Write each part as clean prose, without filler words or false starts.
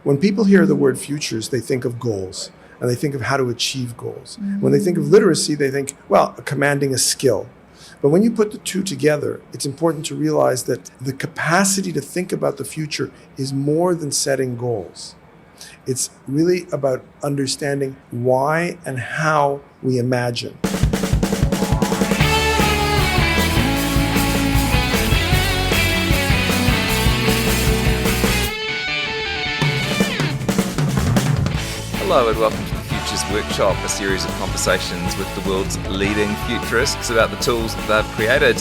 when people hear the word futures, they think of goals and they think of how to achieve goals. When they think of literacy, they think, well, commanding a skill. But when you put the two together, it's important to realize that the capacity to think about the future is more than setting goals. It's really about understanding why and how we imagine. Hello and welcome to the Futures Workshop, a series of conversations with the world's leading futurists about the tools that they've created.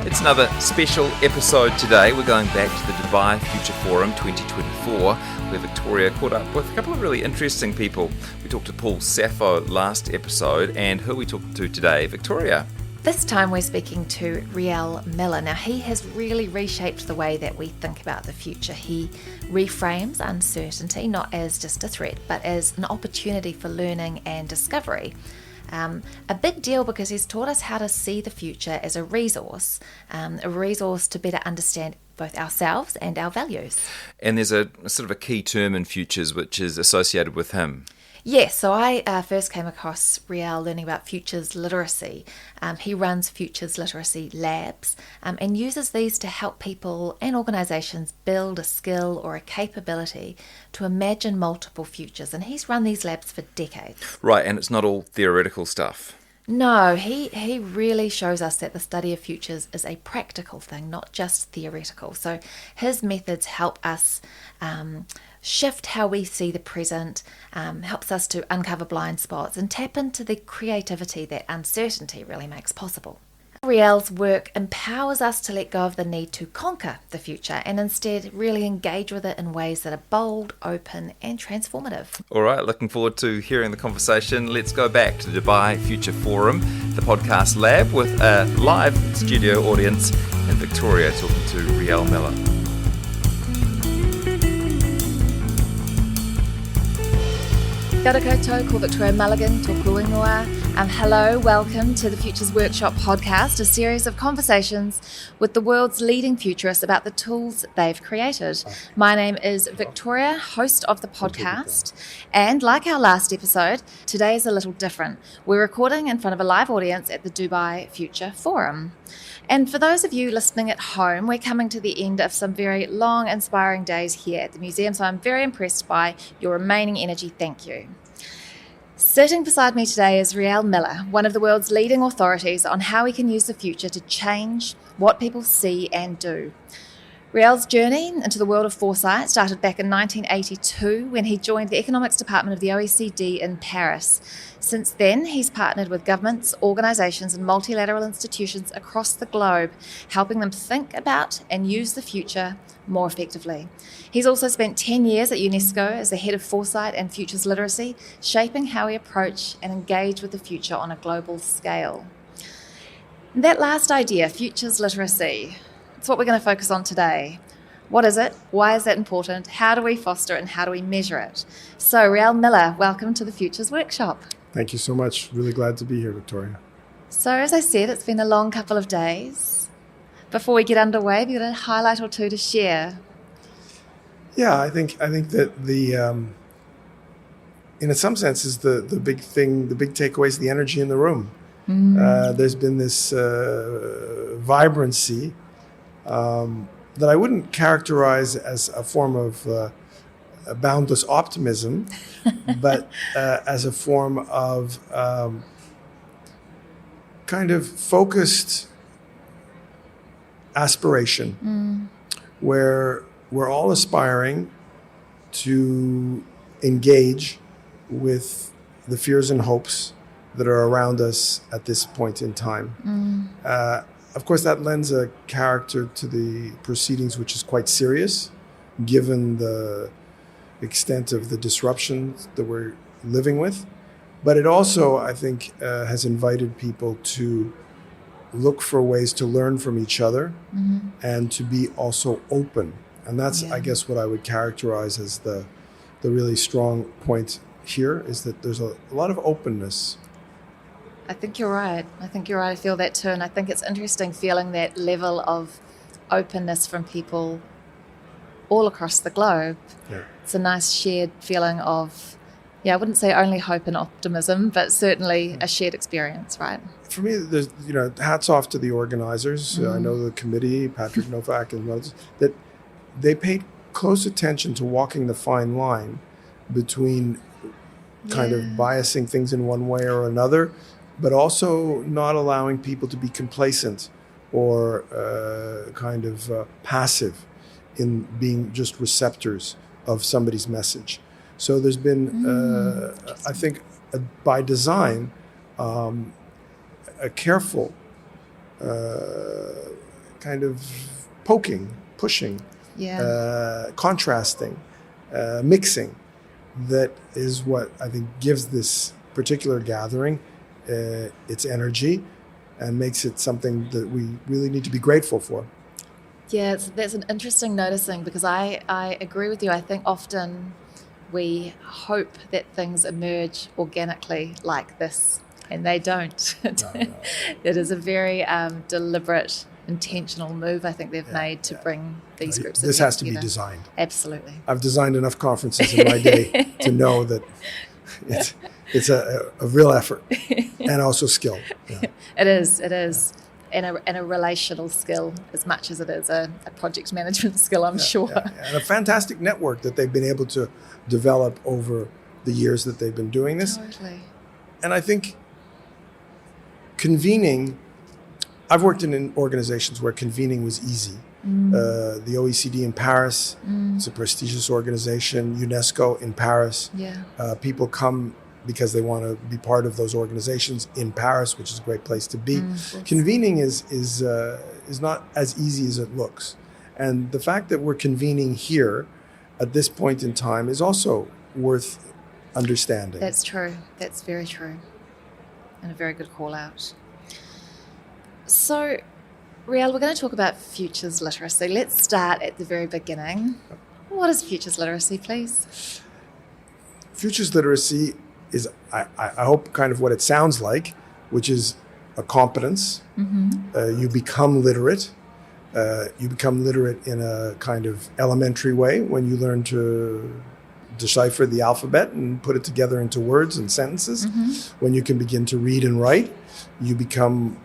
It's another special episode today. We're going back to the Dubai Future Forum 2024, where Victoria caught up with a couple of really interesting people. We talked to Paul Sappho last episode, and who are we talking to today? Victoria. This time we're speaking to Riel Miller. Now, he has really reshaped the way that we think about the future. He reframes uncertainty not as just a threat, but as an opportunity for learning and discovery. A big deal because he's taught us how to see the future as a resource to better understand both ourselves and our values. And there's a sort of a key term in futures which is associated with him. Yes, so I first came across Riel learning about futures literacy. He runs futures literacy labs and uses these to help people and organisations build a skill or a capability to imagine multiple futures. And he's run these labs for decades. Right, and it's not all theoretical stuff. No, he really shows us that the study of futures is a practical thing, not just theoretical. So his methods help us shift how we see the present, helps us to uncover blind spots and tap into the creativity that uncertainty really makes possible. Riel's work empowers us to let go of the need to conquer the future and instead really engage with it in ways that are bold, open and transformative. All right, looking forward to hearing the conversation. Let's go back to the Dubai Future Forum, the podcast lab, with a live studio audience and Victoria talking to Riel Miller. Kia ora koutou, ko Victoria Mulligan, tōku ingoa. Hello, welcome to the Futures Workshop podcast, a series of conversations with the world's leading futurists about the tools they've created. My name is Victoria, host of the podcast, and like our last episode, today is a little different. We're recording in front of a live audience at the Dubai Future Forum. And for those of you listening at home, we're coming to the end of some very long, inspiring days here at the museum, so I'm very impressed by your remaining energy. Thank you. Sitting beside me today is Riel Miller, one of the world's leading authorities on how we can use the future to change what people see and do. Riel's journey into the world of Foresight started back in 1982 when he joined the economics department of the OECD in Paris. Since then, he's partnered with governments, organisations and multilateral institutions across the globe, helping them think about and use the future more effectively. He's also spent 10 years at UNESCO as the head of Foresight and Futures Literacy, shaping how we approach and engage with the future on a global scale. That last idea, Futures Literacy, it's what we're going to focus on today. What is it? Why is that important? How do we foster it and how do we measure it? So, Riel Miller, welcome to the Futures Workshop. Thank you so much. Really glad to be here, Victoria. So, as I said, it's been a long couple of days. Before we get underway, have you got a highlight or two to share? Yeah, I think that the in some senses the big thing, the big takeaway is the energy in the room. There's been this vibrancy that I wouldn't characterize as a form of boundless optimism, but as a form of kind of focused aspiration, where we're all aspiring to engage with the fears and hopes that are around us at this point in time. Of course, that lends a character to the proceedings which is quite serious, given the extent of the disruptions that we're living with. But it also, I think, has invited people to look for ways to learn from each other and to be also open. And that's, I guess, what I would characterize as the really strong point here, is that there's a lot of openness. I think you're right. I feel that too. And I think it's interesting feeling that level of openness from people all across the globe. Yeah. It's a nice shared feeling of, I wouldn't say only hope and optimism, but certainly a shared experience, right? For me, there's, hats off to the organizers. I know the committee, Patrick Novak and others, that they paid close attention to walking the fine line between kind of biasing things in one way or another, but also not allowing people to be complacent or passive in being just receptors of somebody's message. So there's been, I think, by design, a careful kind of poking, pushing, contrasting, mixing. That is what I think gives this particular gathering its energy and makes it something that we really need to be grateful for. Yeah, that's an interesting noticing, because I agree with you. I think often we hope that things emerge organically like this, and they don't. No. It is a very deliberate, intentional move I think they've made to bring these groups This has to be together. designed. Absolutely. I've designed enough conferences in my day to know that it's a real effort and also skill. Yeah. It is. And a relational skill as much as it is a project management skill, I'm sure. Yeah. And a fantastic network that they've been able to develop over the years that they've been doing this. Totally. And I think convening, I've worked in organizations where convening was easy. The OECD in Paris, it's a prestigious organization, UNESCO in Paris. Yeah. People come because they want to be part of those organizations in Paris, which is a great place to be. Convening is not as easy as it looks. And the fact that we're convening here at this point in time is also worth understanding. That's true. That's very true. And a very good call out. So, Riel, we're going to talk about futures literacy. Let's start at the very beginning. What is futures literacy, please? Futures literacy is, I hope, kind of what it sounds like, which is a competence. You become literate. You become literate in a kind of elementary way when you learn to decipher the alphabet and put it together into words and sentences. When you can begin to read and write, you become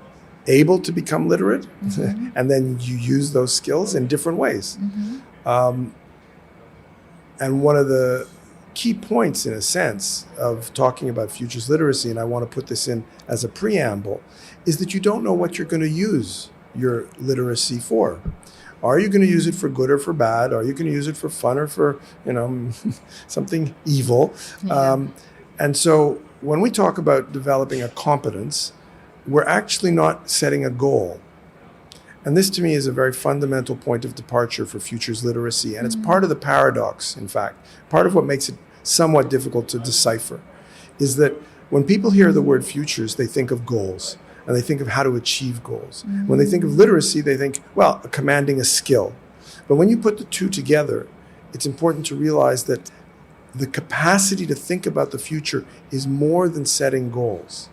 able to become literate, and then you use those skills in different ways. And one of the key points, in a sense, of talking about futures literacy, and I want to put this in as a preamble, is that you don't know what you're going to use your literacy for. Are you going to use it for good or for bad? Are you going to use it for fun or for, something evil? And so when we talk about developing a competence, we're actually not setting a goal. And this, to me, is a very fundamental point of departure for futures literacy. And it's part of the paradox, in fact. Part of what makes it somewhat difficult to decipher is that when people hear the word futures, they think of goals. And they think of how to achieve goals. When they think of literacy, they think, well, commanding a skill. But when you put the two together, it's important to realize that the capacity to think about the future is more than setting goals.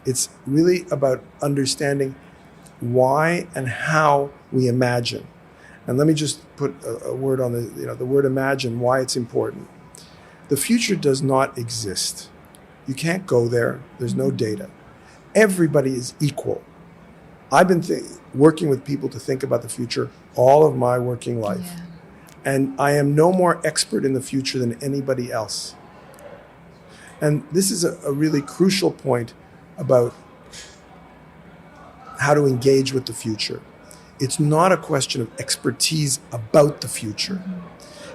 It's really about understanding why and how we imagine. And let me just put a word on the word imagine, why it's important. The future does not exist. You can't go there. There's no data. Everybody is equal. I've been working with people to think about the future all of my working life. And I am no more expert in the future than anybody else. And this is a really crucial point about how to engage with the future. It's not a question of expertise about the future.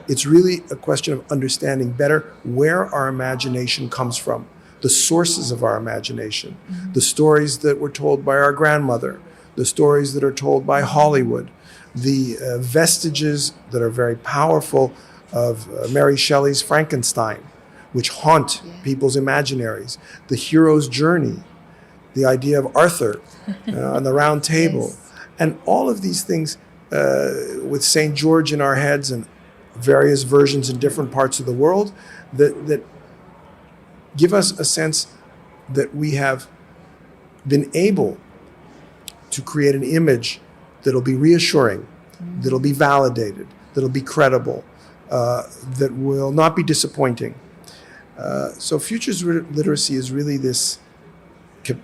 It's really a question of understanding better where our imagination comes from, the sources of our imagination, the stories that were told by our grandmother, the stories that are told by Hollywood, the vestiges that are very powerful of Mary Shelley's Frankenstein, which haunt people's imaginaries, the hero's journey, the idea of Arthur on the round table, and all of these things with St. George in our heads and various versions in different parts of the world that give us a sense that we have been able to create an image that'll be reassuring, that'll be validated, that'll be credible, that will not be disappointing. So futures literacy is really this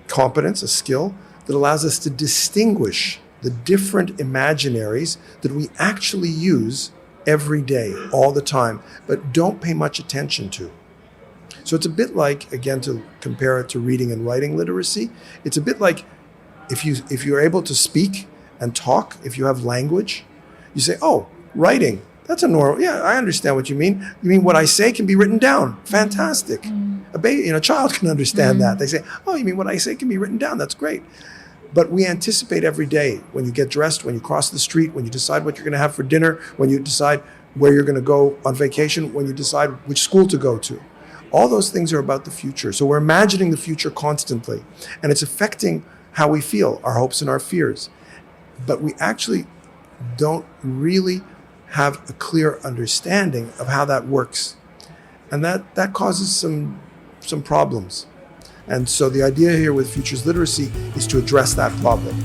competence, a skill that allows us to distinguish the different imaginaries that we actually use every day, all the time, but don't pay much attention to. So it's a bit like, again, to compare it to reading and writing literacy, it's a bit like if you're able to speak and talk, if you have language, you say, oh, writing, that's a normal, yeah, I understand what you mean. You mean what I say can be written down. Fantastic. A baby, a child can understand that. They say, oh, you mean what I say can be written down. That's great. But we anticipate every day when you get dressed, when you cross the street, when you decide what you're going to have for dinner, when you decide where you're going to go on vacation, when you decide which school to go to. All those things are about the future. So we're imagining the future constantly, and it's affecting how we feel, our hopes and our fears. But we actually don't really have a clear understanding of how that works. And that causes some problems. And so the idea here with futures literacy is to address that problem.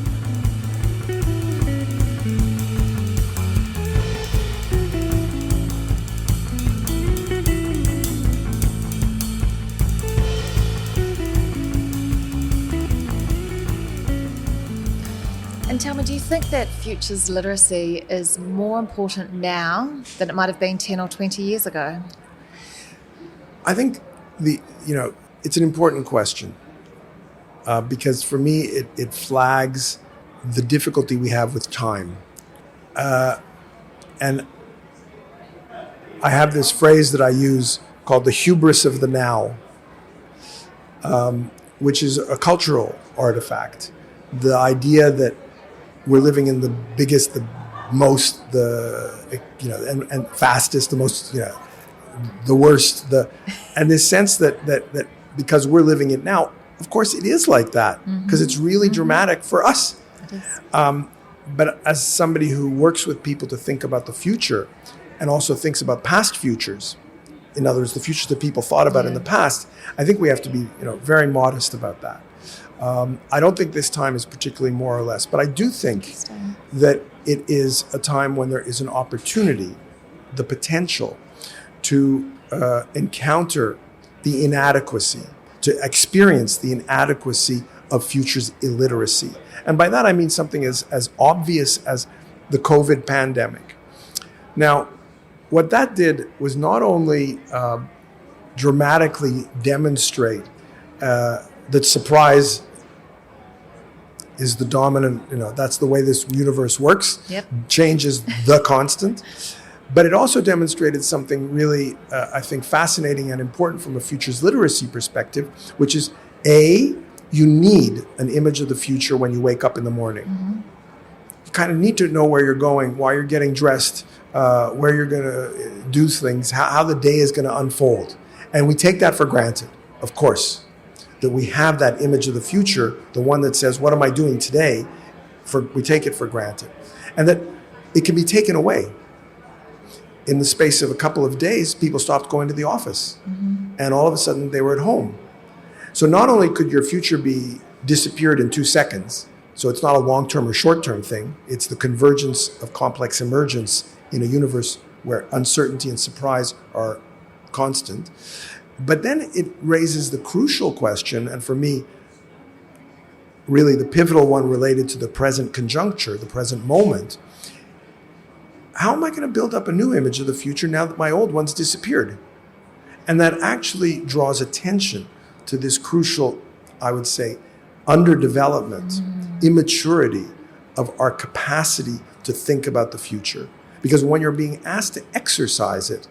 And tell me, do you think that futures literacy is more important now than it might have been 10 or 20 years ago? I think it's an important question because for me, it flags the difficulty we have with time. And I have this phrase that I use called the hubris of the now, which is a cultural artifact. The idea that we're living in the biggest, the most, and fastest, the most, the worst, and this sense that because we're living it now, of course it is like that, because it's really dramatic for us. It is. But as somebody who works with people to think about the future and also thinks about past futures, in other words, the futures that people thought about in the past, I think we have to be very modest about that. I don't think this time is particularly more or less, but I do think that it is a time when there is an opportunity, the potential to encounter the inadequacy, to experience the inadequacy of futures illiteracy. And by that I mean something as obvious as the COVID pandemic. Now, what that did was not only dramatically demonstrate that surprise is the dominant, that's the way this universe works. Yep. Change is the constant. But it also demonstrated something really, I think, fascinating and important from a futures literacy perspective, which is, A, you need an image of the future when you wake up in the morning. You kind of need to know where you're going, why you're getting dressed, where you're going to do things, how the day is going to unfold. And we take that for granted, of course, that we have that image of the future, the one that says, what am I doing today? We take it for granted. And that it can be taken away. In the space of a couple of days, people stopped going to the office. And all of a sudden, they were at home. So not only could your future be disappeared in 2 seconds, so it's not a long-term or short-term thing, it's the convergence of complex emergence in a universe where uncertainty and surprise are constant. But then it raises the crucial question, and for me, really the pivotal one related to the present conjuncture, the present moment. How am I going to build up a new image of the future now that my old one's disappeared? And that actually draws attention to this crucial, I would say, underdevelopment, immaturity of our capacity to think about the future. Because when you're being asked to exercise it,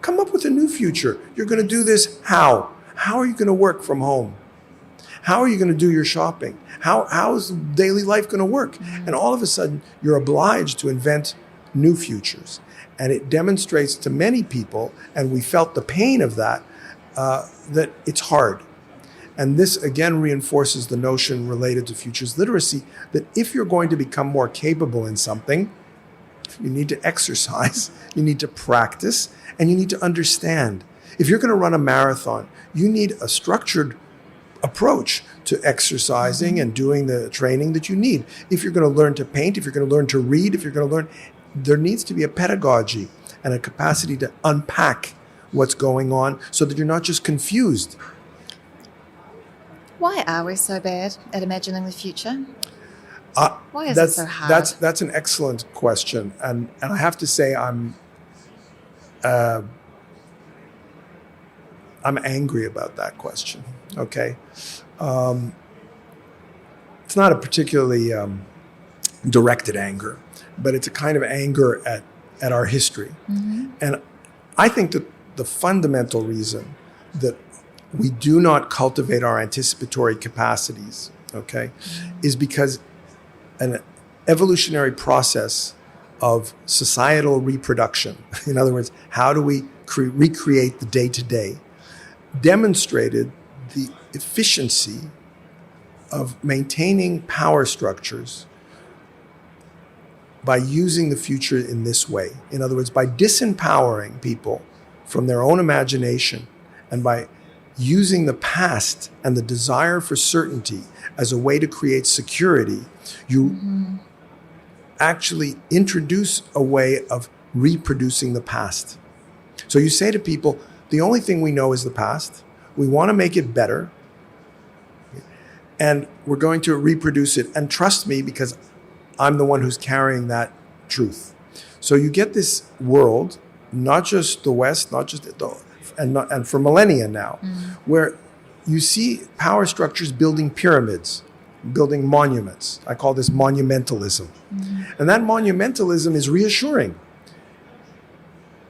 come up with a new future. You're going to do this how? How are you going to work from home? How are you going to do your shopping? How is daily life going to work? And all of a sudden, you're obliged to invent new futures. And it demonstrates to many people, and we felt the pain of that, that it's hard. And this again reinforces the notion related to futures literacy that if you're going to become more capable in something, you need to exercise, you need to practice, and you need to understand. If you're going to run a marathon, you need a structured approach to exercising and doing the training that you need. If you're going to learn to paint, if you're going to learn to read, if you're going to learn, there needs to be a pedagogy and a capacity to unpack what's going on so that you're not just confused. Why are we so bad at imagining the future? Why is it so hard? That's an excellent question, and I have to say I'm angry about that question. Okay, it's not a particularly directed anger, but it's a kind of anger at our history, and I think that the fundamental reason that we do not cultivate our anticipatory capacities, okay, is because an evolutionary process of societal reproduction, in other words, how do we recreate the day-to-day, demonstrated the efficiency of maintaining power structures by using the future in this way. In other words, by disempowering people from their own imagination and by using the past and the desire for certainty as a way to create security, you actually introduce a way of reproducing the past. So you say to people, the only thing we know is the past. We want to make it better. And we're going to reproduce it. And trust me, because I'm the one who's carrying that truth. So you get this world, not just the West, not just and for millennia now, where you see power structures building pyramids, building monuments. I call this monumentalism. And that monumentalism is reassuring,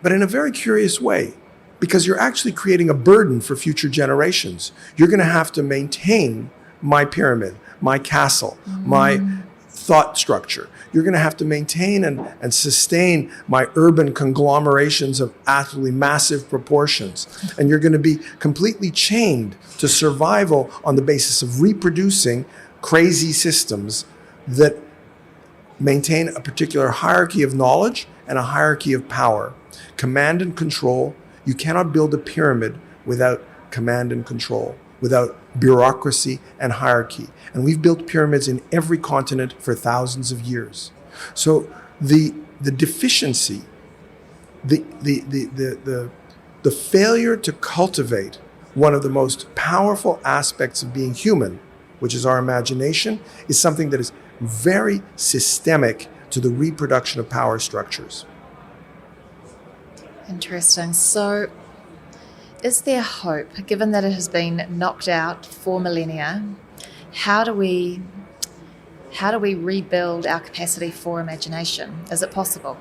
but in a very curious way, because you're actually creating a burden for future generations. You're going to have to maintain my pyramid, my castle, my thought structure. You're going to have to maintain and sustain my urban conglomerations of absolutely massive proportions. And you're going to be completely chained to survival on the basis of reproducing crazy systems that maintain a particular hierarchy of knowledge and a hierarchy of power. Command and control. You cannot build a pyramid without command and control, without bureaucracy and hierarchy. And we've built pyramids in every continent for thousands of years. So the deficiency, the failure to cultivate one of the most powerful aspects of being human, which is our imagination, is something that is very systemic to the reproduction of power structures. Interesting. So is there hope, given that it has been knocked out for millennia? How do we rebuild our capacity for imagination? Is it possible?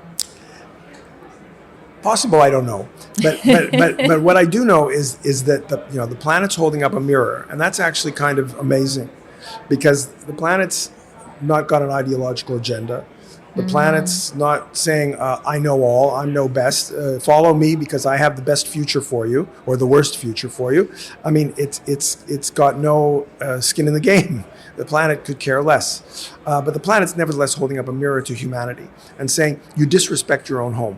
Possible, I don't know. But what I do know is that the planet's holding up a mirror, and that's actually kind of amazing, because the planet's not got an ideological agenda. The planet's not saying, I know all, I know best, follow me because I have the best future for you, or the worst future for you. I mean, it's got no skin in the game. The planet could care less. But the planet's nevertheless holding up a mirror to humanity and saying, you disrespect your own home.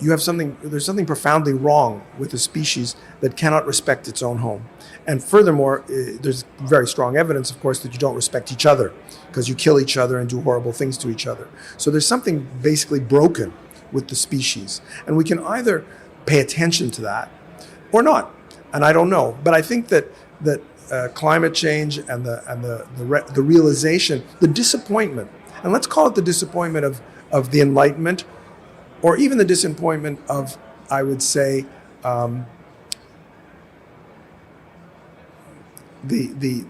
There's something profoundly wrong with a species that cannot respect its own home. And furthermore, there's very strong evidence, of course, that you don't respect each other because you kill each other and do horrible things to each other. So there's something basically broken with the species. And we can either pay attention to that or not. And I don't know. But I think that climate change and the realization, the disappointment, and let's call it the disappointment of the Enlightenment, or even the disappointment of, I would say, the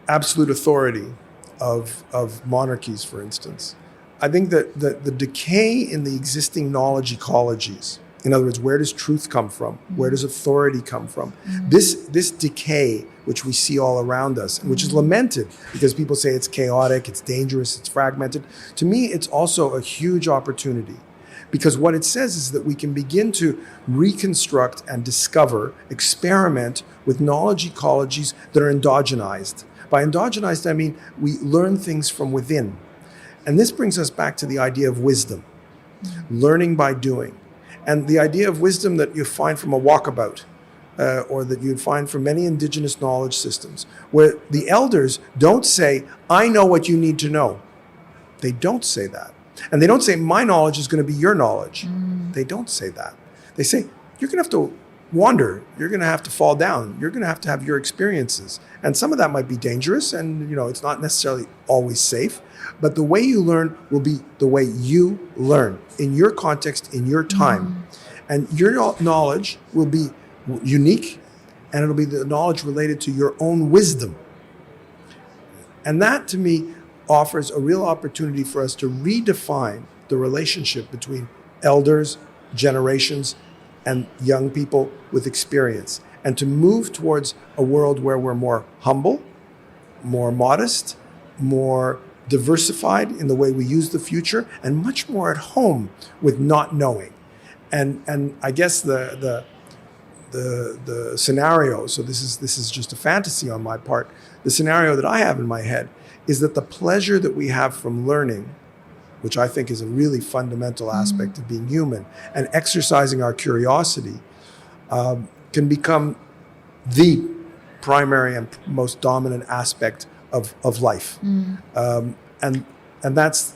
absolute authority of monarchies, for instance. I think that the decay in the existing knowledge ecologies, in other words, where does truth come from? Where does authority come from? This decay, which we see all around us, and which is lamented because people say it's chaotic, it's dangerous, it's fragmented. To me, it's also a huge opportunity, because what it says is that we can begin to reconstruct and discover, experiment with knowledge ecologies that are endogenized. By endogenized, I mean we learn things from within. And this brings us back to the idea of wisdom, learning by doing. And the idea of wisdom that you find from a walkabout, or that you'd find from many indigenous knowledge systems, where the elders don't say, I know what you need to know. They don't say that. And they don't say, my knowledge is going to be your knowledge. They don't say that. They say, you're going to have to wander. You're going to have to fall down. You're going to have your experiences. And some of that might be dangerous, and it's not necessarily always safe. But the way you learn will be the way you learn, in your context, in your time. And your knowledge will be unique, and it'll be the knowledge related to your own wisdom. And that, to me, offers a real opportunity for us to redefine the relationship between elders, generations, and young people with experience, and to move towards a world where we're more humble, more modest, more diversified in the way we use the future, and much more at home with not knowing. And I guess the scenario, so this is just a fantasy on my part, the scenario that I have in my head is that the pleasure that we have from learning, which I think is a really fundamental aspect of being human, and exercising our curiosity, can become the primary and most dominant aspect of life. And that's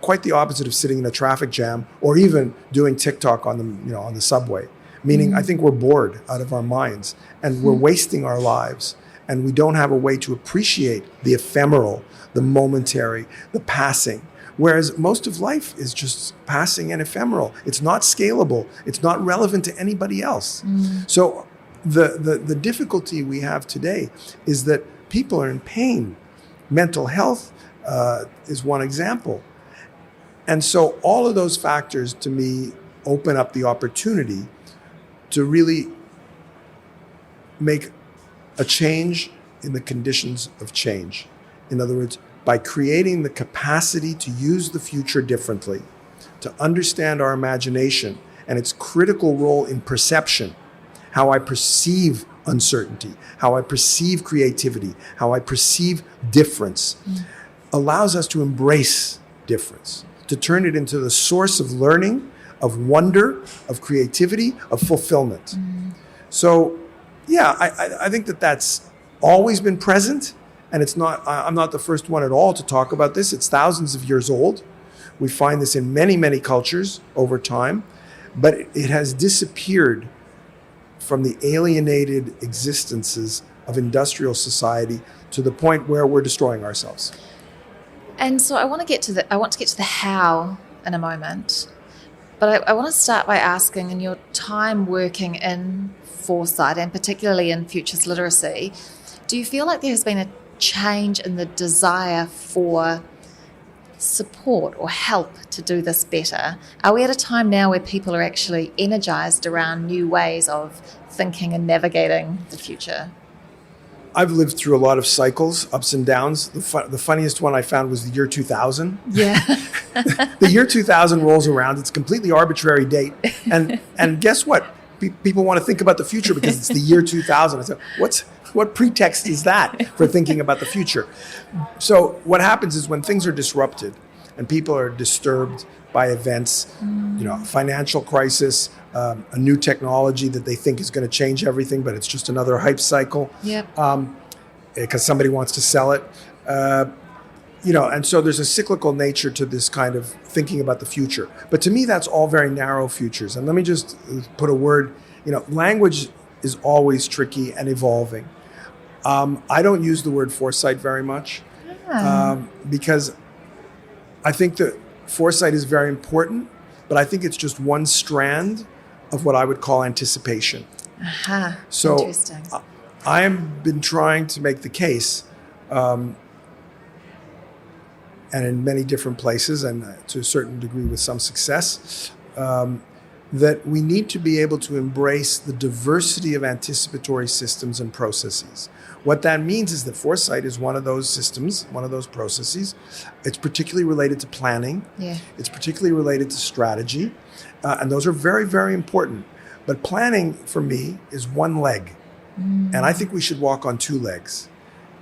quite the opposite of sitting in a traffic jam or even doing TikTok on the subway. Meaning, I think we're bored out of our minds, and we're wasting our lives, and we don't have a way to appreciate the ephemeral, the momentary, the passing. Whereas most of life is just passing and ephemeral. It's not scalable. It's not relevant to anybody else. So the difficulty we have today is that people are in pain. Mental health is one example. And so all of those factors, to me, open up the opportunity to really make a change in the conditions of change. In other words, by creating the capacity to use the future differently, to understand our imagination and its critical role in perception, how I perceive uncertainty, how I perceive creativity, how I perceive difference, allows us to embrace difference, to turn it into the source of learning, of wonder, of creativity, of fulfillment. So, yeah, I think that's always been present, and I'm not the first one at all to talk about this. It's thousands of years old. We find this in many, many cultures over time, but it has disappeared from the alienated existences of industrial society to the point where we're destroying ourselves. And so I want to get to the how in a moment. But I want to start by asking, in your time working in Foresight, and particularly in futures literacy, do you feel like there has been a change in the desire for support or help to do this better? Are we at a time now where people are actually energized around new ways of thinking and navigating the future? I've lived through a lot of cycles, ups and downs. The funniest one I found was the year 2000. Yeah. The year 2000 rolls around. It's a completely arbitrary date. And guess what? People want to think about the future because it's the year 2000. I said, what pretext is that for thinking about the future? So what happens is when things are disrupted and people are disturbed by events, financial crisis, a new technology that they think is going to change everything, but it's just another hype cycle. Yep. Because somebody wants to sell it. And so there's a cyclical nature to this kind of thinking about the future. But to me, that's all very narrow futures. And let me just put a word, language is always tricky and evolving. I don't use the word foresight very much because I think that foresight is very important, but I think it's just one strand of what I would call anticipation. So interesting. I have been trying to make the case, and in many different places, and to a certain degree with some success, that we need to be able to embrace the diversity of anticipatory systems and processes. What that means is that foresight is one of those systems, one of those processes. It's particularly related to planning. Yeah. It's particularly related to strategy. And those are very, very important. But planning, for me, is one leg. And I think we should walk on two legs.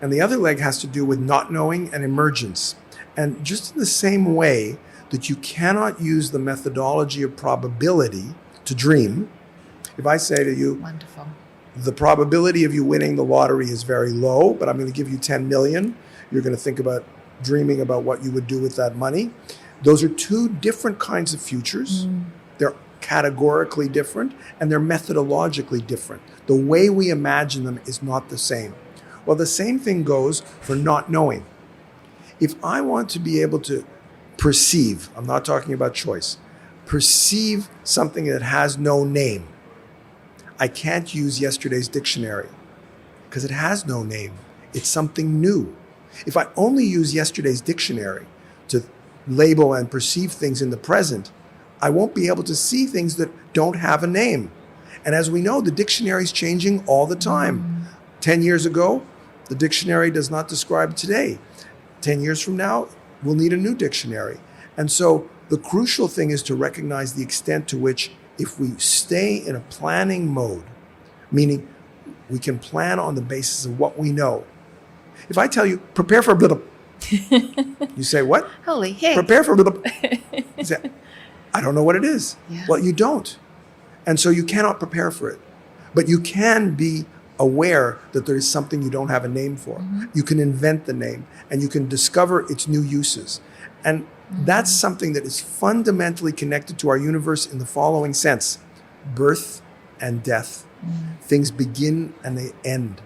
And the other leg has to do with not knowing and emergence. And just in the same way that you cannot use the methodology of probability to dream, if I say to you, Wonderful. The probability of you winning the lottery is very low, but I'm going to give you 10 million. You're going to think about dreaming about what you would do with that money. Those are two different kinds of futures. They're categorically different and they're methodologically different. The way we imagine them is not the same. Well, the same thing goes for not knowing. If I want to be able to perceive, I'm not talking about choice, perceive something that has no name, I can't use yesterday's dictionary because it has no name. It's something new. If I only use yesterday's dictionary to label and perceive things in the present, I won't be able to see things that don't have a name. And as we know, the dictionary is changing all the time. 10 years ago, the dictionary does not describe today. 10 years from now, we'll need a new dictionary. And so the crucial thing is to recognize the extent to which if we stay in a planning mode, meaning we can plan on the basis of what we know. If I tell you, prepare for a blip, you say, what? Holy heck. Prepare for a blip. You say, I don't know what it is. Yeah. Well, you don't. And so you cannot prepare for it. But you can be aware that there is something you don't have a name for. You can invent the name and you can discover its new uses. And that's something that is fundamentally connected to our universe in the following sense: birth and death. Things begin and they end.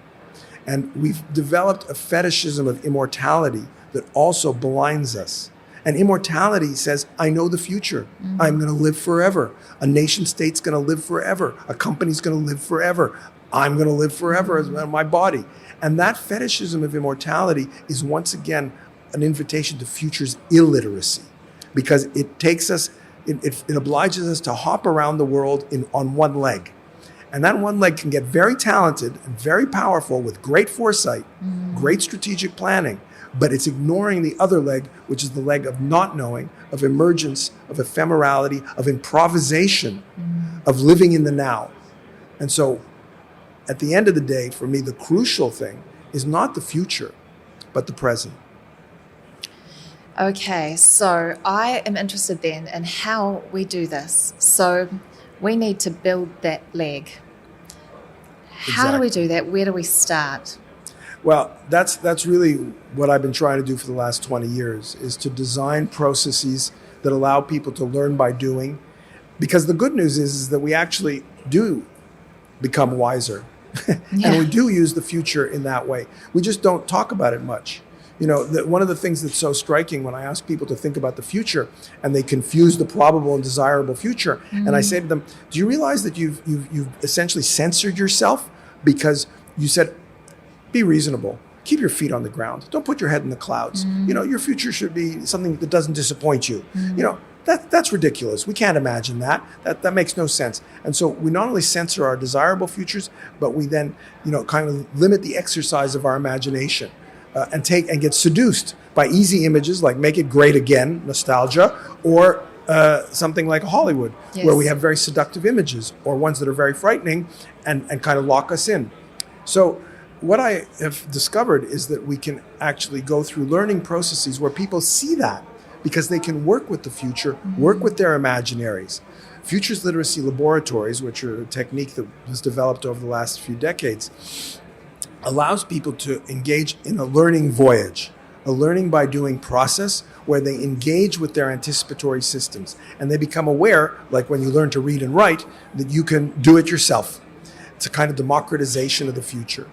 And we've developed a fetishism of immortality that also blinds us. And immortality says, I know the future. I'm going to live forever. A nation state's going to live forever. A company's going to live forever. I'm going to live forever as my body. And that fetishism of immortality is once again an invitation to futures illiteracy, because it takes us, it obliges us to hop around the world on one leg. And that one leg can get very talented and very powerful with great foresight, great strategic planning, but it's ignoring the other leg, which is the leg of not knowing, of emergence, of ephemerality, of improvisation, of living in the now. And so at the end of the day, for me, the crucial thing is not the future, but the present. Okay, so I am interested then in how we do this. So we need to build that leg. How do we do that? Where do we start? Well, that's really what I've been trying to do for the last 20 years, is to design processes that allow people to learn by doing. Because the good news is that we actually do become wiser. And we do use the future in that way. We just don't talk about it much. You know, one of the things that's so striking when I ask people to think about the future and they confuse the probable and desirable future, and I say to them, do you realize that you've essentially censored yourself because you said, be reasonable, keep your feet on the ground, don't put your head in the clouds. You know, your future should be something that doesn't disappoint you. You know, that's ridiculous. We can't imagine that. That makes no sense. And so we not only censor our desirable futures, but we then, you know, kind of limit the exercise of our imagination. And get seduced by easy images like Make It Great Again, nostalgia, or something like Hollywood, where we have very seductive images, or ones that are very frightening and kind of lock us in. So what I have discovered is that we can actually go through learning processes where people see that, because they can work with the future, work with their imaginaries. Futures literacy laboratories, which are a technique that was developed over the last few decades, allows people to engage in a learning voyage, a learning by doing process where they engage with their anticipatory systems and they become aware, like when you learn to read and write, that you can do it yourself. It's a kind of democratization of the future.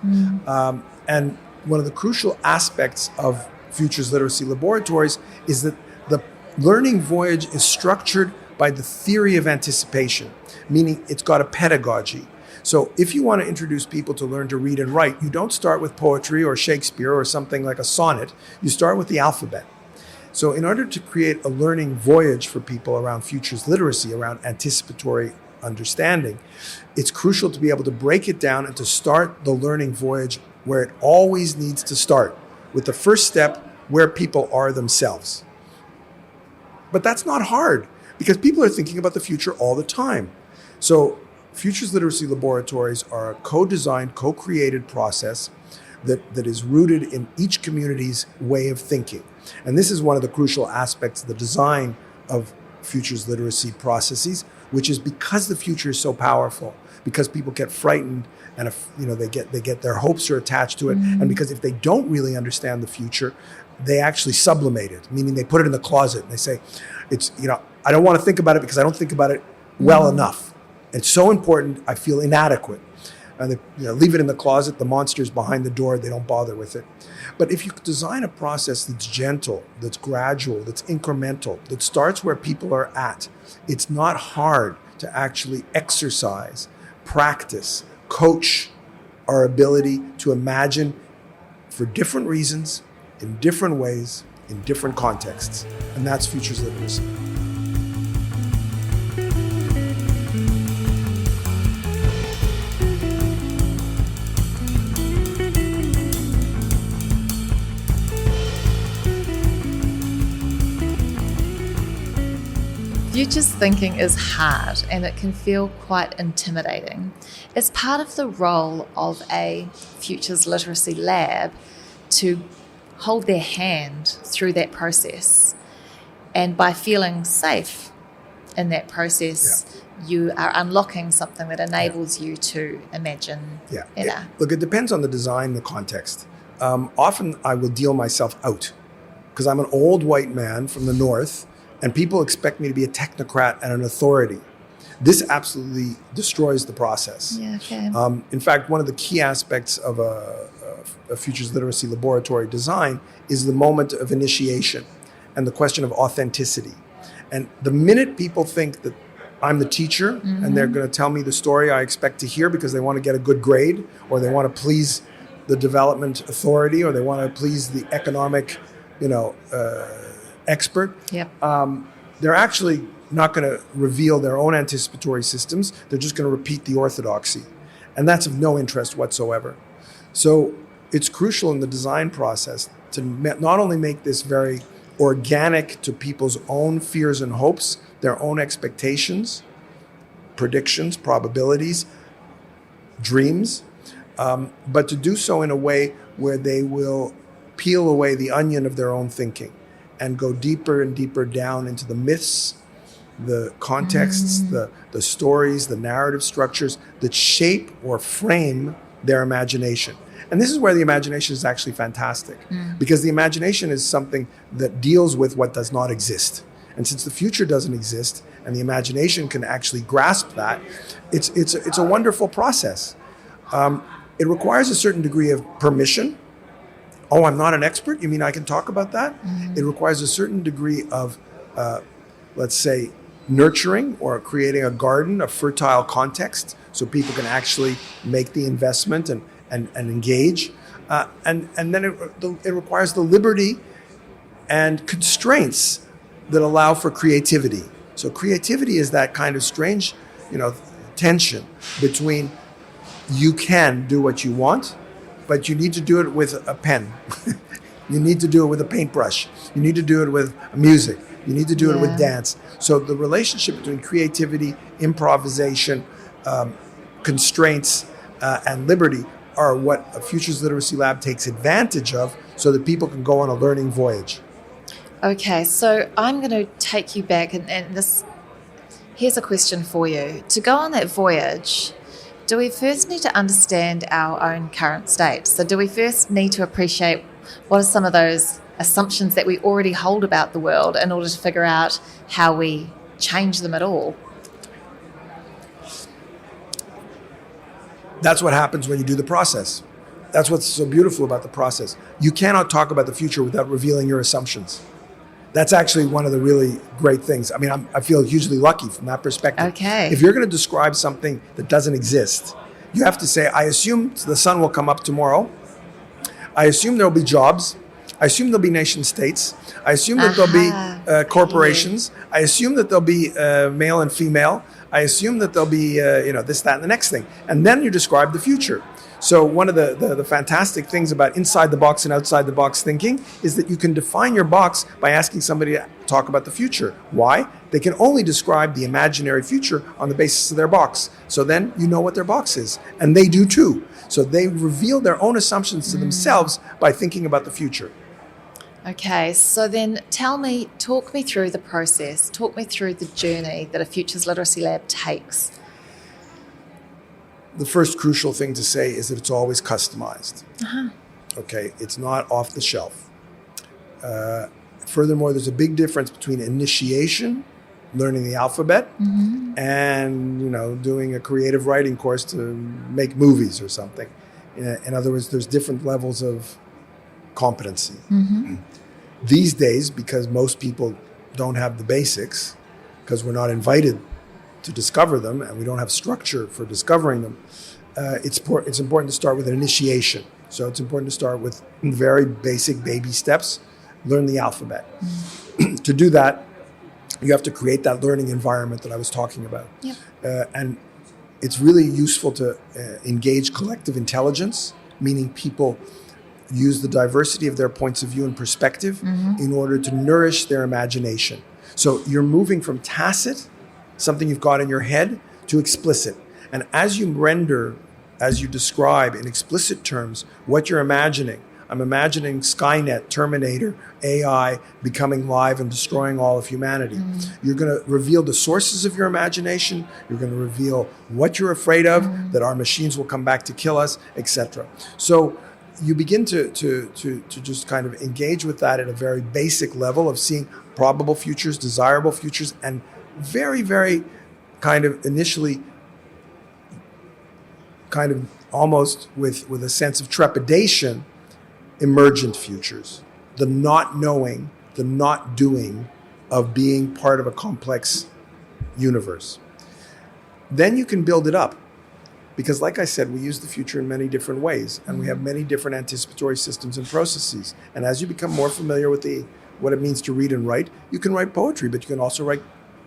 And one of the crucial aspects of futures literacy laboratories is that the learning voyage is structured by the theory of anticipation, meaning it's got a pedagogy. So if you want to introduce people to learn to read and write, you don't start with poetry or Shakespeare or something like a sonnet. You start with the alphabet. So in order to create a learning voyage for people around futures literacy, around anticipatory understanding, it's crucial to be able to break it down and to start the learning voyage where it always needs to start, with the first step where people are themselves. But that's not hard, because people are thinking about the future all the time. So futures literacy laboratories are a co-designed, co-created process that is rooted in each community's way of thinking. And this is one of the crucial aspects of the design of futures literacy processes, which is because the future is so powerful, because people get frightened and they get their hopes are attached to it, and because if they don't really understand the future, they actually sublimate it, meaning they put it in the closet and they say, I don't want to think about it because I don't think about it well enough. It's so important, I feel inadequate. And they leave it in the closet, the monster's behind the door, they don't bother with it. But if you design a process that's gentle, that's gradual, that's incremental, that starts where people are at, it's not hard to actually exercise, practice, coach our ability to imagine for different reasons, in different ways, in different contexts. And that's futures literacy. Futures thinking is hard and it can feel quite intimidating. It's part of the role of a futures literacy lab to hold their hand through that process. And by feeling safe in that process, you are unlocking something that enables you to imagine better. It depends on the design, the context. Often I will deal myself out because I'm an old white man from the north and people expect me to be a technocrat and an authority. This absolutely destroys the process. Yeah, okay. In fact, one of the key aspects of a futures literacy laboratory design is the moment of initiation and the question of authenticity. And the minute people think that I'm the teacher and they're going to tell me the story I expect to hear because they want to get a good grade or they want to please the development authority or they want to please the economic, expert, they're actually not going to reveal their own anticipatory systems. They're just going to repeat the orthodoxy. And that's of no interest whatsoever. So it's crucial in the design process to not only make this very organic to people's own fears and hopes, their own expectations, predictions, probabilities, dreams, but to do so in a way where they will peel away the onion of their own thinking and go deeper and deeper down into the myths, the contexts, the stories, the narrative structures that shape or frame their imagination. And this is where the imagination is actually fantastic because the imagination is something that deals with what does not exist. And since the future doesn't exist and the imagination can actually grasp that, it's a wonderful process. It requires a certain degree of permission. Oh, I'm not an expert? You mean I can talk about that? It requires a certain degree of, let's say, nurturing or creating a garden, a fertile context, so people can actually make the investment and engage. And then it requires the liberty and constraints that allow for creativity. So creativity is that kind of strange, tension between you can do what you want, but you need to do it with a pen. You need to do it with a paintbrush. You need to do it with music. You need to do it with dance. So the relationship between creativity, improvisation, constraints, and liberty are what a Futures Literacy Lab takes advantage of so that people can go on a learning voyage. Okay, so I'm going to take you back and here's a question for you. To go on that voyage, do we first need to understand our own current state? So do we first need to appreciate what are some of those assumptions that we already hold about the world in order to figure out how we change them at all? That's what happens when you do the process. That's what's so beautiful about the process. You cannot talk about the future without revealing your assumptions. That's actually one of the really great things. I mean, I feel hugely lucky from that perspective. Okay. If you're going to describe something that doesn't exist, you have to say, I assume the sun will come up tomorrow. I assume there will be jobs. I assume there'll be nation states. I assume that there'll be corporations. I assume that there'll be male and female. I assume that there'll be this, that, and the next thing. And then you describe the future. So one of the fantastic things about inside the box and outside the box thinking is that you can define your box by asking somebody to talk about the future. Why? They can only describe the imaginary future on the basis of their box. So then you know what their box is. And they do too. So they reveal their own assumptions to themselves by thinking about the future. Okay, so then talk me through the process. Talk me through the journey that a Futures Literacy Lab takes. The first crucial thing to say is that it's always customized. Okay, it's not off the shelf. Furthermore, there's a big difference between initiation, learning the alphabet, and doing a creative writing course to make movies or something. In other words, there's different levels of competency. These days, because most people don't have the basics, because we're not invited to discover them and we don't have structure for discovering them, it's important to start with an initiation. So it's important to start with very basic baby steps, learn the alphabet. To do that, you have to create that learning environment that I was talking about. And it's really useful to engage collective intelligence, meaning people use the diversity of their points of view and perspective in order to nourish their imagination. So you're moving from tacit, something you've got in your head, to explicit. And as you describe in explicit terms what you're imagining, I'm imagining Skynet, Terminator, AI becoming live and destroying all of humanity. You're going to reveal the sources of your imagination. You're going to reveal what you're afraid of, that our machines will come back to kill us, etc. So you begin to just kind of engage with that at a very basic level of seeing probable futures, desirable futures, and very, very kind of initially kind of almost with a sense of trepidation, emergent futures, the not knowing, the not doing of being part of a complex universe. Then you can build it up. Because like I said, we use the future in many different ways, and we have many different anticipatory systems and processes. And as you become more familiar with what it means to read and write, you can write poetry, but you can also write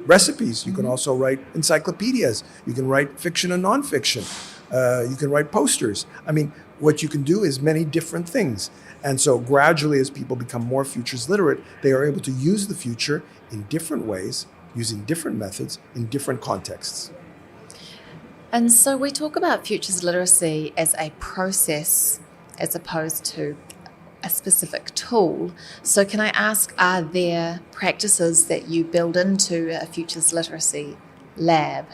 recipes. You can also write encyclopedias. You can write fiction and nonfiction. You can write posters. I mean, what you can do is many different things. And so gradually, as people become more futures literate, they are able to use the future in different ways, using different methods in different contexts. And so we talk about futures literacy as a process as opposed to a specific tool. So can I ask, are there practices that you build into a futures literacy lab?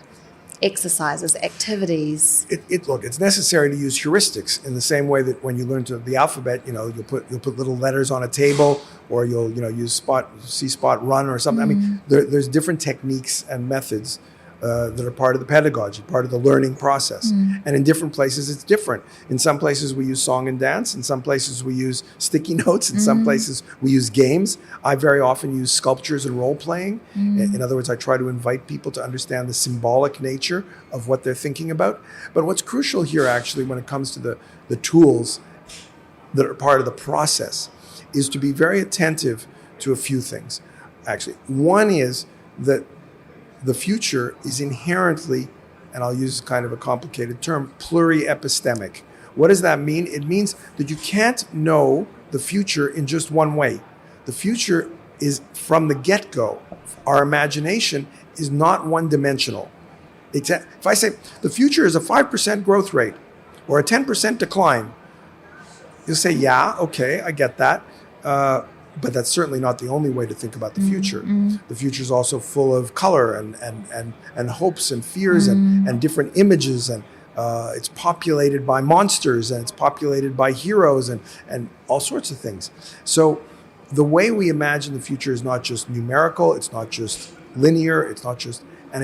Exercises, activities? Look, it's necessary to use heuristics in the same way that when you learn the alphabet, you'll put little letters on a table, or you'll use see spot run or something. I mean, there's different techniques and methods that are part of the pedagogy, part of the learning process. And in different places, it's different. In some places, we use song and dance. In some places, we use sticky notes. In some places, we use games. I very often use sculptures and role-playing. In other words, I try to invite people to understand the symbolic nature of what they're thinking about. But what's crucial here, actually, when it comes to the tools that are part of the process, is to be very attentive to a few things. Actually, one is that the future is inherently, and I'll use kind of a complicated term, pluriepistemic. What does that mean? It means that you can't know the future in just one way. The future is from the get-go. Our imagination is not one-dimensional. If I say the future is a 5% growth rate or a 10% decline, you'll say, yeah, okay, I get that. But that's certainly not the only way to think about the future. The future is also full of color and hopes and fears and different images, and it's populated by monsters, and it's populated by heroes and all sorts of things. So the way we imagine the future is not just numerical, it's not just linear, it's not just, and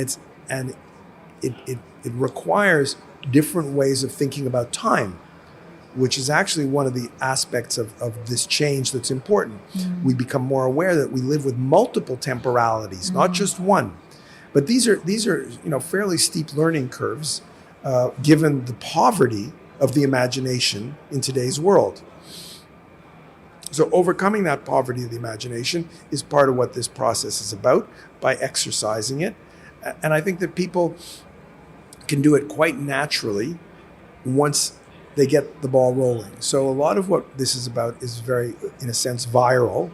it requires different ways of thinking about time, which is actually one of the aspects of this change that's important. We become more aware that we live with multiple temporalities, not just one. But these are fairly steep learning curves, given the poverty of the imagination in today's world. So overcoming that poverty of the imagination is part of what this process is about, by exercising it. And I think that people can do it quite naturally once they get the ball rolling. So a lot of what this is about is very, in a sense, viral,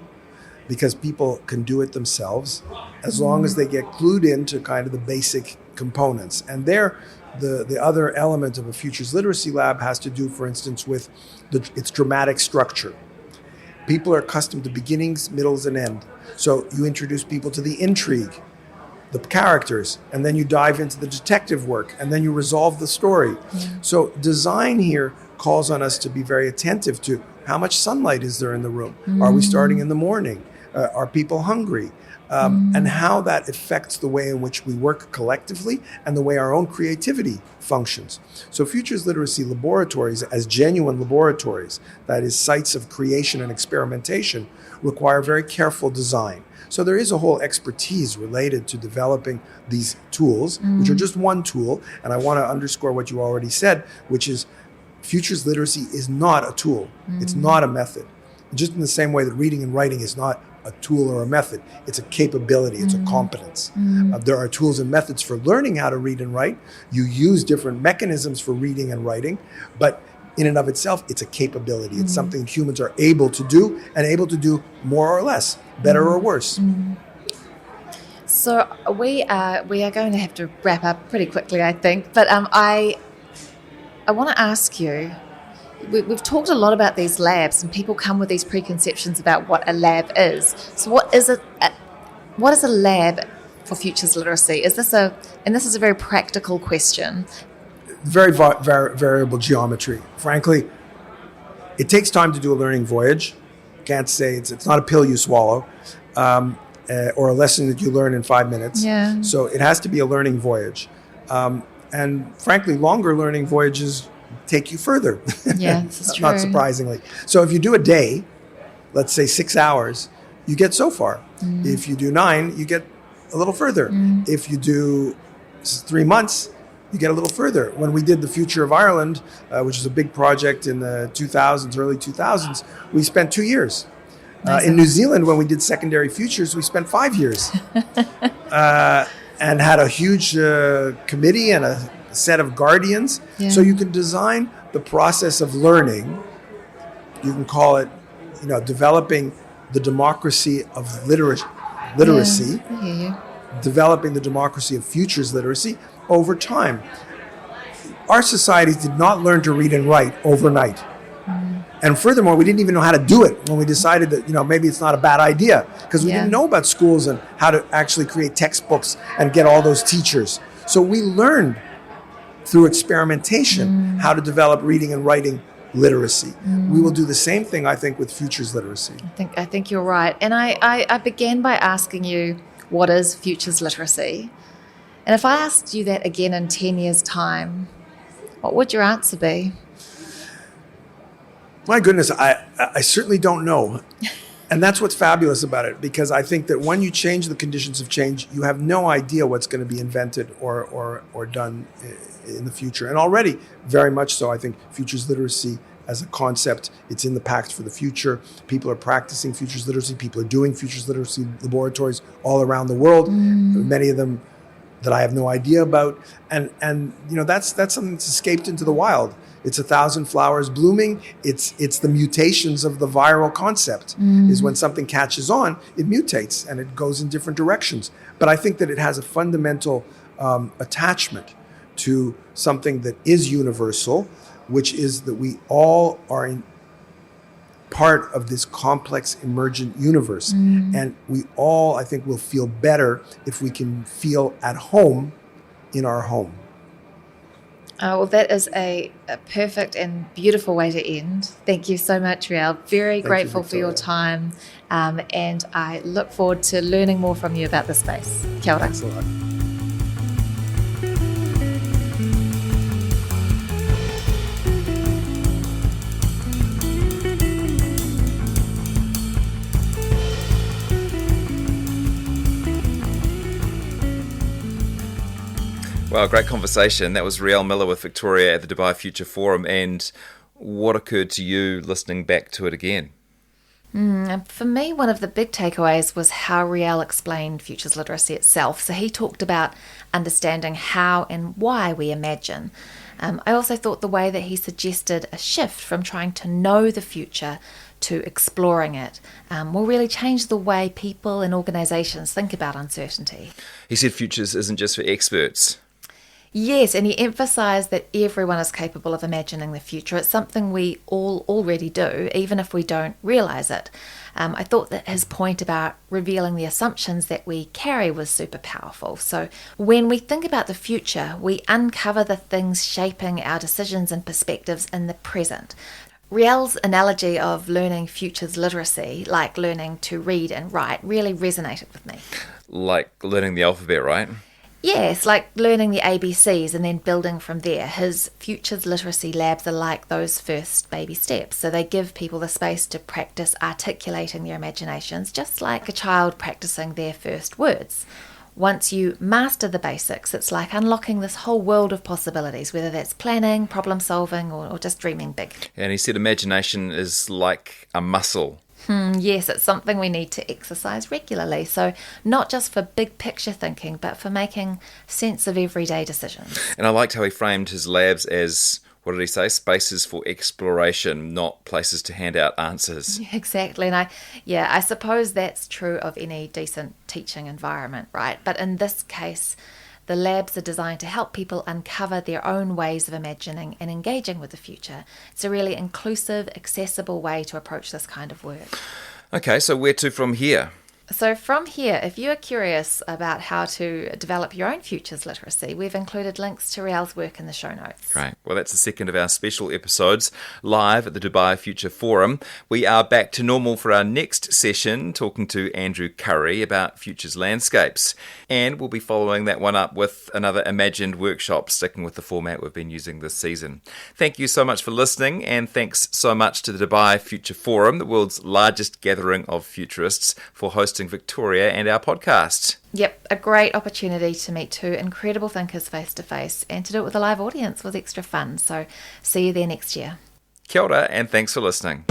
because people can do it themselves as long as they get glued into kind of the basic components. And there, the other element of a futures literacy lab has to do, for instance, with its dramatic structure. People are accustomed to beginnings, middles, and end. So you introduce people to the intrigue, the characters, and then you dive into the detective work, and then you resolve the story. So design here calls on us to be very attentive to How much sunlight is there in the room? Are we starting in the morning? Are people hungry? And how that affects the way in which we work collectively and the way our own creativity functions. So futures literacy laboratories, as genuine laboratories, that is sites of creation and experimentation, require very careful design. So there is a whole expertise related to developing these tools, which are just one tool. And I want to underscore what you already said, which is futures literacy is not a tool. It's not a method. Just in the same way that reading and writing is not a tool or a method, it's a capability, it's a competence. There are tools and methods for learning how to read and write. You use different mechanisms for reading and writing, but in and of itself, it's a capability. It's something humans are able to do, and able to do more or less, better or worse. So we are going to have to wrap up pretty quickly, I think. But I want to ask you, we've talked a lot about these labs, and people come with these preconceptions about what a lab is. So what is a lab for futures literacy? This is a very practical question. Very variable geometry. Frankly, it takes time to do a learning voyage. Can't say it's not a pill you swallow, or a lesson that you learn in 5 minutes. Yeah. So it has to be a learning voyage. And frankly, longer learning voyages take you further. Yeah, this is true. Not surprisingly. So if you do a day, let's say 6 hours, you get so far. If you do 9, you get a little further. If you do 3 months, you get a little further. When we did the Future of Ireland, which is a big project in the 2000s, early 2000s, we spent 2 years. In New Zealand, when we did secondary futures, we spent 5 years and had a huge committee and a set of guardians. Yeah. So you can design the process of learning. You can call it, developing the democracy of literacy, Yeah, I hear you. developing the democracy of futures literacy over time. Our societies did not learn to read and write overnight. And furthermore, we didn't even know how to do it when we decided that, maybe it's not a bad idea, because we didn't know about schools and how to actually create textbooks and get all those teachers. So we learned through experimentation how to develop reading and writing literacy. We will do the same thing, I think, with futures literacy. I think you're right. And I began by asking you, what is futures literacy? And if I asked you that again in 10 years' time, what would your answer be? My goodness, I certainly don't know. And that's what's fabulous about it, because I think that when you change the conditions of change, you have no idea what's going to be invented or done in the future. And already, very much so, I think futures literacy as a concept, it's in the Pact for the Future. People are practicing futures literacy. People are doing futures literacy laboratories all around the world. Many of them that I have no idea about. And that's something that's escaped into the wild. It's 1,000 flowers blooming. It's the mutations of the viral concept. Is when something catches on, it mutates and it goes in different directions. But I think that it has a fundamental attachment to something that is universal, which is that we all are in part of this complex emergent universe. And we all, I think, will feel better if we can feel at home in our home. Well, that is a perfect and beautiful way to end. Thank you so much, Riel. Very grateful for your time. And I look forward to learning more from you about this space. Kia ora. Thanks a lot. Well, great conversation. That was Riel Miller with Victoria at the Dubai Future Forum. And what occurred to you listening back to it again? For me, one of the big takeaways was how Riel explained futures literacy itself. So he talked about understanding how and why we imagine. I also thought the way that he suggested a shift from trying to know the future to exploring it will really change the way people and organisations think about uncertainty. He said futures isn't just for experts. Yes, and he emphasised that everyone is capable of imagining the future. It's something we all already do, even if we don't realise it. I thought that his point about revealing the assumptions that we carry was super powerful. So when we think about the future, we uncover the things shaping our decisions and perspectives in the present. Riel's analogy of learning futures literacy, like learning to read and write, really resonated with me. Like learning the alphabet, right? Yes, like learning the ABCs and then building from there. His futures literacy labs are like those first baby steps. So they give people the space to practice articulating their imaginations, just like a child practicing their first words. Once you master the basics, it's like unlocking this whole world of possibilities, whether that's planning, problem solving, or just dreaming big. And he said imagination is like a muscle. Yes, it's something we need to exercise regularly. So not just for big picture thinking, but for making sense of everyday decisions. And I liked how he framed his labs as, what did he say, spaces for exploration, not places to hand out answers. Exactly. And I suppose that's true of any decent teaching environment, right? But in this case, the labs are designed to help people uncover their own ways of imagining and engaging with the future. It's a really inclusive, accessible way to approach this kind of work. Okay, so where to from here? So from here, if you are curious about how to develop your own futures literacy, we've included links to Riel's work in the show notes. Right. Well, that's the second of our special episodes live at the Dubai Future Forum. We are back to normal for our next session, talking to Andrew Curry about futures landscapes. And we'll be following that one up with another imagined workshop, sticking with the format we've been using this season. Thank you so much for listening, and thanks so much to the Dubai Future Forum, the world's largest gathering of futurists, for hosting Victoria and our podcast. Yep, a great opportunity to meet two incredible thinkers face to face, and to do it with a live audience was extra fun. So see you there next year. Kia ora, and thanks for listening.